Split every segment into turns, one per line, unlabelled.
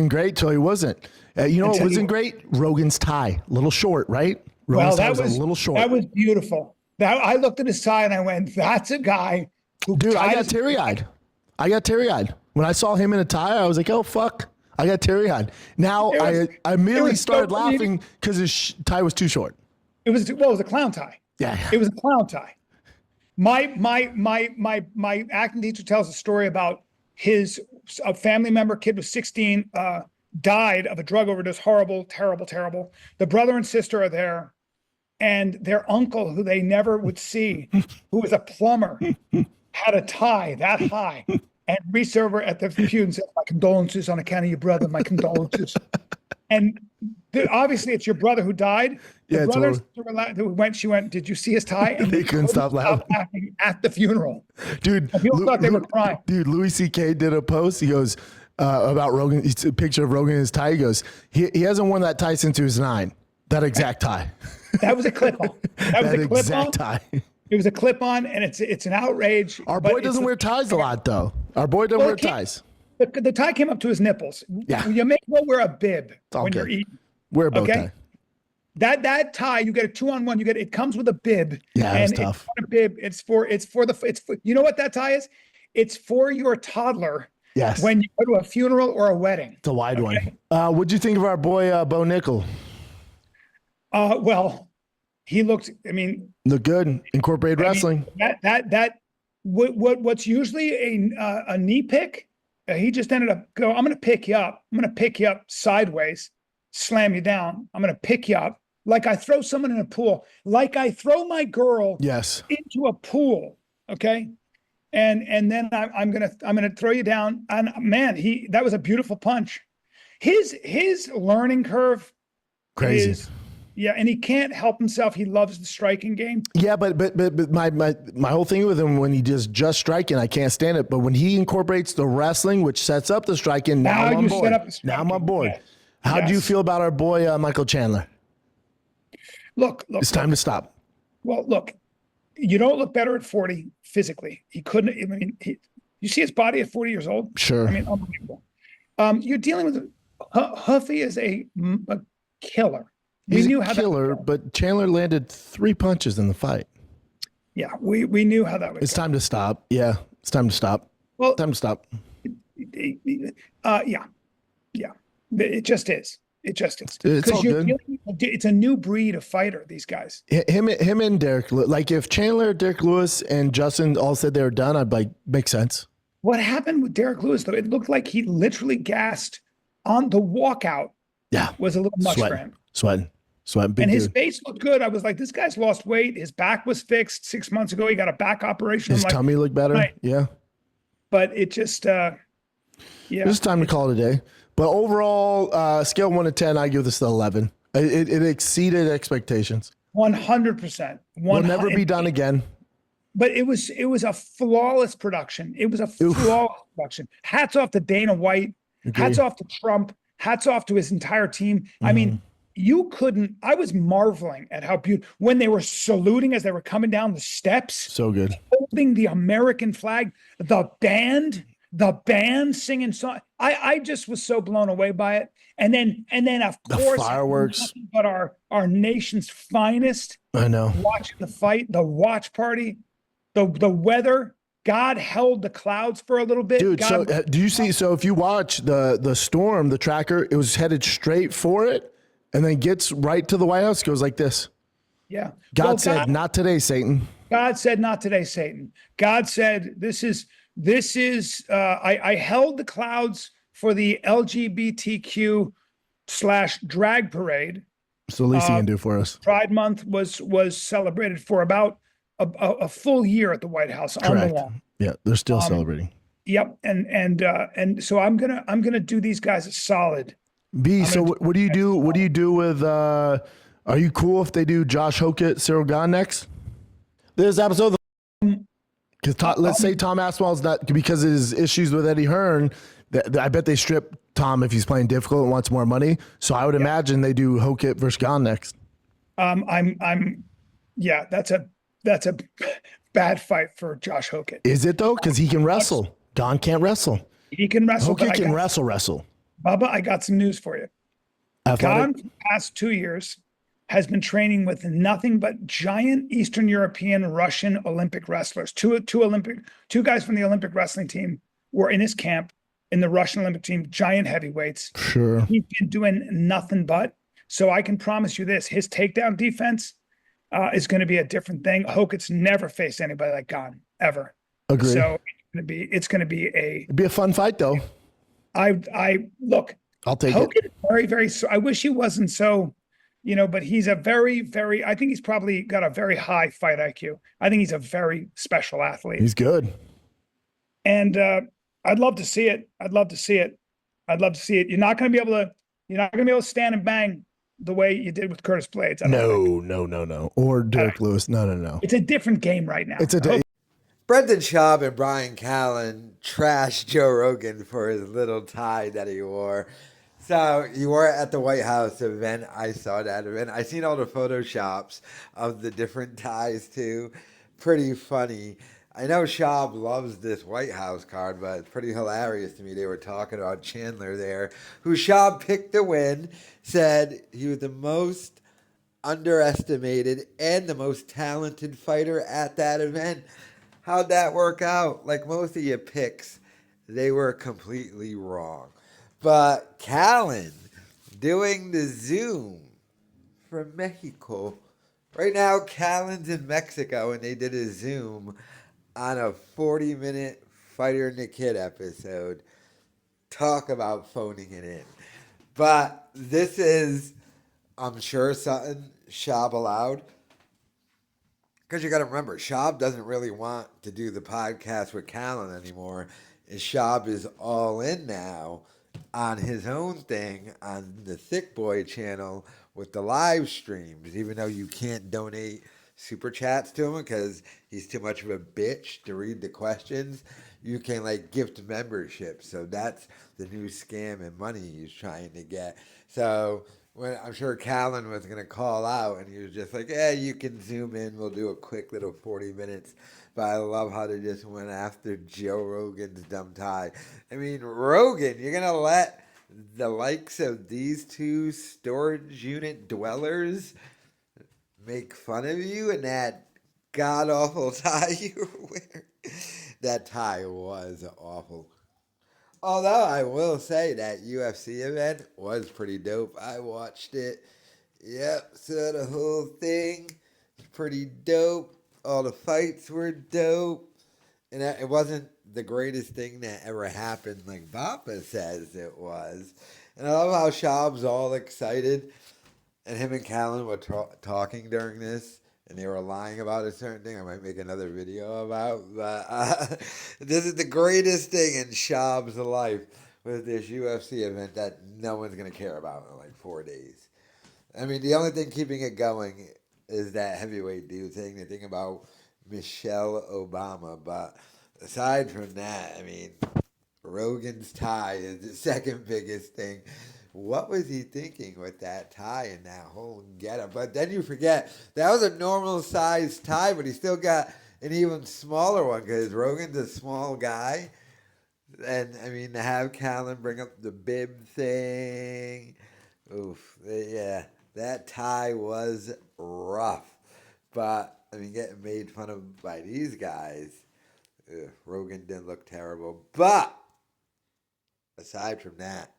looking great till he wasn't. You know what wasn't great? Rogan's tie. A little short, right? Rogan's tie was a little short.
That was beautiful. I looked at his tie and I went, that's a guy who...
Dude, I got teary-eyed. When I saw him in a tie, I was like, oh, fuck. I got teary-eyed. Now, I immediately started laughing because his tie was too short.
It was a clown tie.
Yeah.
It was a clown tie. My acting teacher tells a story about a family member, kid was 16, died of a drug overdose. Horrible, terrible, terrible. The brother and sister are there, and their uncle, who they never would see, who was a plumber, had a tie that high, and reached over at the pew and said, "My condolences on account of your brother. My condolences." And obviously, it's your brother who died. The brother who went, she went, "Did you see his tie?" And
they couldn't stop
laughing at the funeral.
Dude,
people thought they were crying.
Dude, Louis C.K. did a post. He goes about Rogan. It's a picture of Rogan in his tie. He goes, he hasn't worn that tie since he was 9. That exact tie.
That was a clip-on. That was a clip-on
tie.
It was a clip-on, and it's an outrage.
Our boy doesn't wear ties a lot, though. Our boy doesn't wear ties.
The tie came up to his nipples.
Yeah.
You may well wear a bib when you're eating.
Wear a bow tie.
That tie, you get a 2-on-1. It comes with a bib.
Yeah,
and
it's tough.
It's not a bib. It's for you know what that tie is? It's for your toddler.
Yes.
When you go to a funeral or a wedding.
It's a wide one. What'd you think of our boy Bo Nickel?
Well, he looked
good. Incorporated wrestling.
What's usually a knee pick, he just ended up I'm going to pick you up. I'm going to pick you up sideways, slam you down. I'm going to pick you up like I throw someone in a pool, like I throw my girl into a pool. Okay. And then I'm going to throw you down. And man, that was a beautiful punch. His learning curve.
Crazy.
And he can't help himself. He loves the striking game.
Yeah, but my whole thing with him when he just striking, I can't stand it. But when he incorporates the wrestling, which sets up the striking, now I'm on board. Now I'm on board. Yes. How do you feel about our boy Michael Chandler?
Look,
it's time to stop.
Well, look, you don't look better at 40 physically. He couldn't. You see his body at 40 years old.
Sure.
Unbelievable. You're dealing with Huffy is a killer.
He's a killer, but Chandler landed 3 punches in the fight.
Yeah, we knew how that was.
It's time to stop. Yeah, it's time to stop.
Well,
time to stop.
Yeah. It just is. It just is.
It's all good.
It's a new breed of fighter. These guys.
Him and Derek. Like if Chandler, Derek Lewis, and Justin all said they were done, I'd like make sense.
What happened with Derek Lewis though? It looked like he literally gassed on the walkout.
Yeah,
was a little much for him.
Sweating.
And his face looked good. I was like, this guy's lost weight. His back was fixed 6 months ago. He got a back operation.
His tummy looked better. Right. Yeah.
But it just,
It's time to call it a day. But overall, scale 1 to 10, I give this an 11. It exceeded expectations.
100%.
Will never be done again.
But it was a flawless production. It was a flawless production. Hats off to Dana White.
Agree.
Hats off to Trump. Hats off to his entire team. I mean, I was marveling at how beautiful, when they were saluting as they were coming down the steps.
So good.
Holding the American flag, the band singing song. I just was so blown away by it. And then of course,
fireworks,
but our nation's finest.
I know.
Watching the fight, the watch party, the weather. God held the clouds for a little bit.
Dude, so do you see? So if you watch the storm, the tracker, it was headed straight for it. And then gets right to the White House, goes like this.
Yeah.
God said, not today, Satan.
God said, not today, Satan. God said, I held the clouds for the LGBTQ / drag parade.
It's the least he can do for us.
Pride Month was celebrated for about a full year at the White House.
Correct.
On the lawn.
Yeah, they're still celebrating.
Yep. And so I'm gonna do these guys a solid.
B, so what do you do? What do you do with, are you cool if they do Josh Hokett, Cyril Gahn next? This episode, because let's say Tom Aspinall's not, because of his issues with Eddie Hearn, I bet they strip Tom if he's playing difficult and wants more money. So I would imagine they do Hokett versus Gahn next.
That's a bad fight for Josh Hokett.
Is it though? Because he can wrestle. Gahn can't wrestle.
He can wrestle.
Hokett can wrestle.
Bubba, I got some news for you.
Athletic.
Khan, for the past 2 years, has been training with nothing but giant Eastern European, Russian Olympic wrestlers. Two guys from the Olympic wrestling team were in his camp in the Russian Olympic team, giant heavyweights.
Sure.
He's been doing nothing but. So I can promise you this: his takedown defense is going to be a different thing. Hoket's never faced anybody like Khan ever.
Agree.
So it's going to be
It'd be a fun fight though.
I look.
I'll take
Hogan
it.
is very, very. I wish he wasn't so, but he's a very, very. I think he's probably got a very high fight IQ. I think he's a very special athlete.
He's good.
And I'd love to see it. I'd love to see it. I'd love to see it. You're not going to be able to. You're not going to be able to stand and bang the way you did with Curtis Blades.
No. Or Derek Lewis. No.
It's a different game right now.
Brendan Schaub and Bryan Callen trashed Joe Rogan for his little tie that he wore. So you were at the White House event. I saw that event. I seen all the photoshops of the different ties too. Pretty funny. I know Schaub loves this White House card, but it's pretty hilarious to me. They were talking about Chandler there, who Schaub picked to win, said he was the most underestimated and the most talented fighter at that event. How'd that work out? Like most of your picks, they were completely wrong. But Callen doing the Zoom from Mexico. Right now, Callen's in Mexico, and they did a Zoom on a 40-minute Fighter and the Kid episode. Talk about phoning it in. But this is, I'm sure, something Schaub allowed. Because you got to remember, Schaub doesn't really want to do the podcast with Callen anymore. And Schaub is all in now on his own thing on the Thick Boy channel with the live streams, even though you can't donate super chats to him because he's too much of a bitch to read the questions. You can gift membership. So that's the new scam and money he's trying to get. So when I'm sure Callen was going to call out and he was just like, yeah, you can zoom in. We'll do a quick little 40 minutes. But I love how they just went after Joe Rogan's dumb tie. I mean, Rogan, you're going to let the likes of these two storage unit dwellers make fun of you and that god-awful tie you were wearing? That tie was awful. Although I will say that UFC event was pretty dope. I watched it. Yep, so the whole thing was pretty dope. All the fights were dope. And it wasn't the greatest thing that ever happened like Bappa says it was. And I love how Schaub's all excited. And him and Callen were talking during this. And they were lying about a certain thing I might make another video about. But this is the greatest thing in Schaub's life with this UFC event that no one's going to care about in 4 days. I mean, the only thing keeping it going is that heavyweight dude saying the thing about Michelle Obama. But aside from that, I mean, Rogan's tie is the second biggest thing. What was he thinking with that tie and that whole getup? But then you forget, that was a normal size tie, but he still got an even smaller one because Rogan's a small guy. And, I mean, to have Callen bring up the bib thing, oof, yeah, that tie was rough. But, I mean, getting made fun of by these guys, Rogan didn't look terrible. But, aside from that,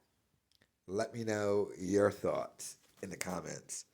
let me know your thoughts in the comments.